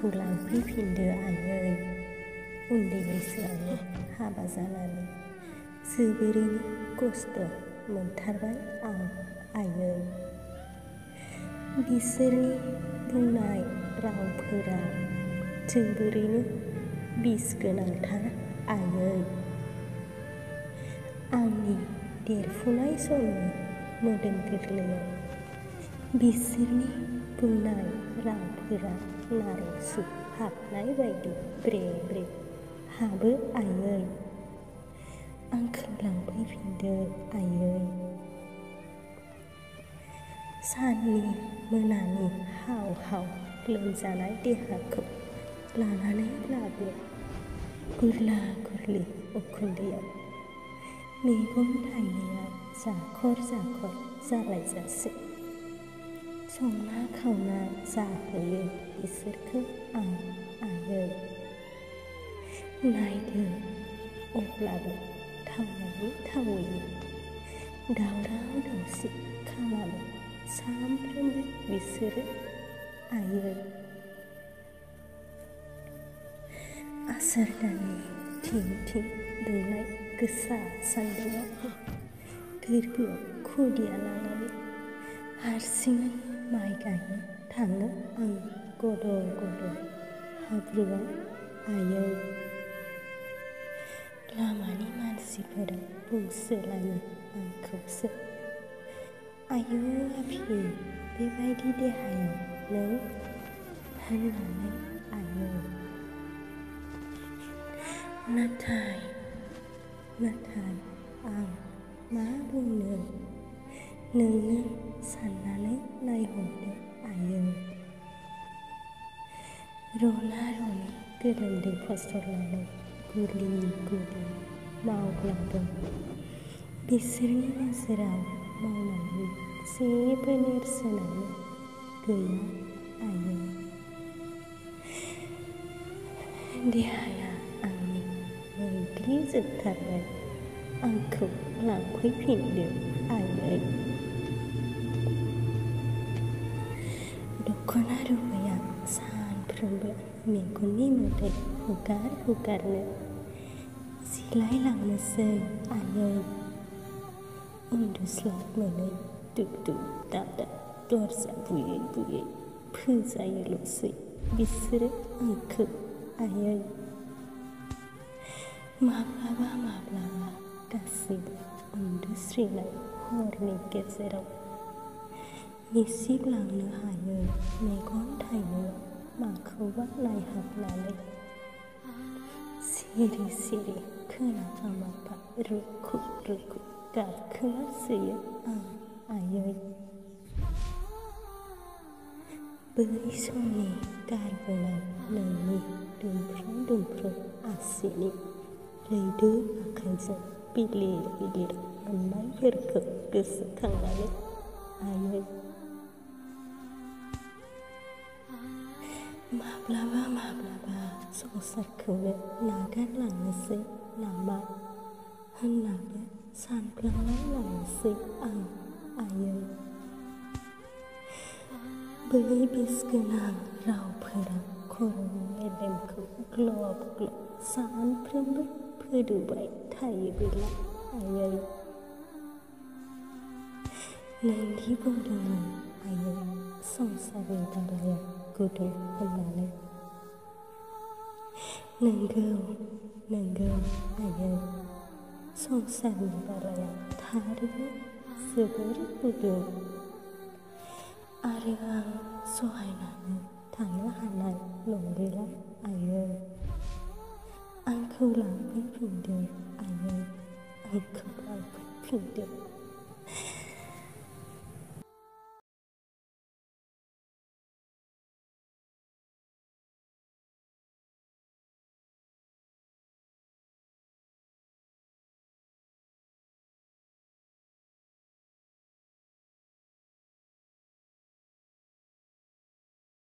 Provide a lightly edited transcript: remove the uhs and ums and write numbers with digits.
आंखौ लांफैफिनदो आयै। उन्दै बैसोआवनो हाबा जानानै जोबोरैनो खस्थ' मोनथारबाय आं आयै। बिसोरनि बुंनाय रावफोरा जोबोरैनो बिस गोनांथार आयै। आंनि देरफुनाय समनि मोदोम गोरलैयाव बिसोरनि बुंनाय रावफोरा नारें सु हाबनाय बायदि ब्रे ब्रे हाबो आयै। आंखौ लांफैफिनदो आयै। साननि मोनानि हाव हाव लोमजानाय देहाखौ लानानैब्लाबो गुरला गुरलि उखुन्दैयाव मेगन थाइनैया जाखर जाखर जालायजासे संना खावना जाहोयो बिसोरखौ आं आयै। नायदो अब्लाबो थावनानै थावैनो दावराव दावसि खालामो सानफ्रोमबो बिसोरो आयै। आसार दाननि थिं थिं दुंनाय गोसा सान्दुंआव गोरबोआव खुदिया लानानै हारसिङै माइ गायनो थाङो आं गद' गद' हाब्रुआव आयै। लामानि मानसिफोरा बुंसोलायो आंखौसो, आयौ आफि बेबायदि देहायाव नों होननानै आयै। नाथाय आं मा बुंनो, नोंनो साननानै नायहरदो आयै। रना रनि गोलोमदै फसरनानै गुलि गुलि मावब्लाबो बिसोरनि नोजोराव मावनायनि जेबो नेरसोनानो गैया आयै। देहाया आंनि मोग्लिजोबथारबाय, आंखौ लांफैफिनदो आयै। दख'ना रुबैया सानफ्रोमबो मेगननि मोदै हुगार हुगारनो जिलायलांनोसै आयै। उन्दुस्लाब मोनै दुब दुब दाब दाब दरजा बुयै बुयै फोजायोल'सै बिसोरो आंखौ आयै। माब्लाबा माब्लाबा गासैबो उन्दुस्रिनाय हरनि गेजेराव मिसिबलांनो हायै मेगन थाइनैयाव माखौबा नायहाबनानै सिरि सिरि खोनाखा माखा रुखु रुखु गाबखोमासोयो आं आयै। बै समनि गारबोनाय नोंनि दुमफ्रु दुमफ्रु आसिनि रैदुब आखाइजों बिलिर बिलिर अननायफोरखौ गोसोखांनानै आयै। माब्लाबा माब्लाबा संसारखौनो नागारलांनोसै नामा होननाबो सानफ्लांलाय लांसै आं आयै। बै बिसगोनां रावफोरा खर'नि मेलेमखौ ग्लब ग्लब सानफ्रोमबो फोदौबाय थायोबोला आयै। नोंदि बुंदोंमोन आयै संसारनि दालाया गुदुं होननानै। नंगौ आयै, संसारनि दालाया थारैनो जोबोर गुदुं। आरो आं सहायनानै थानो हानाय नंलिया आयै। आंखौ लांफैफिनदो आयै, आंखौ लांफैफिनदो।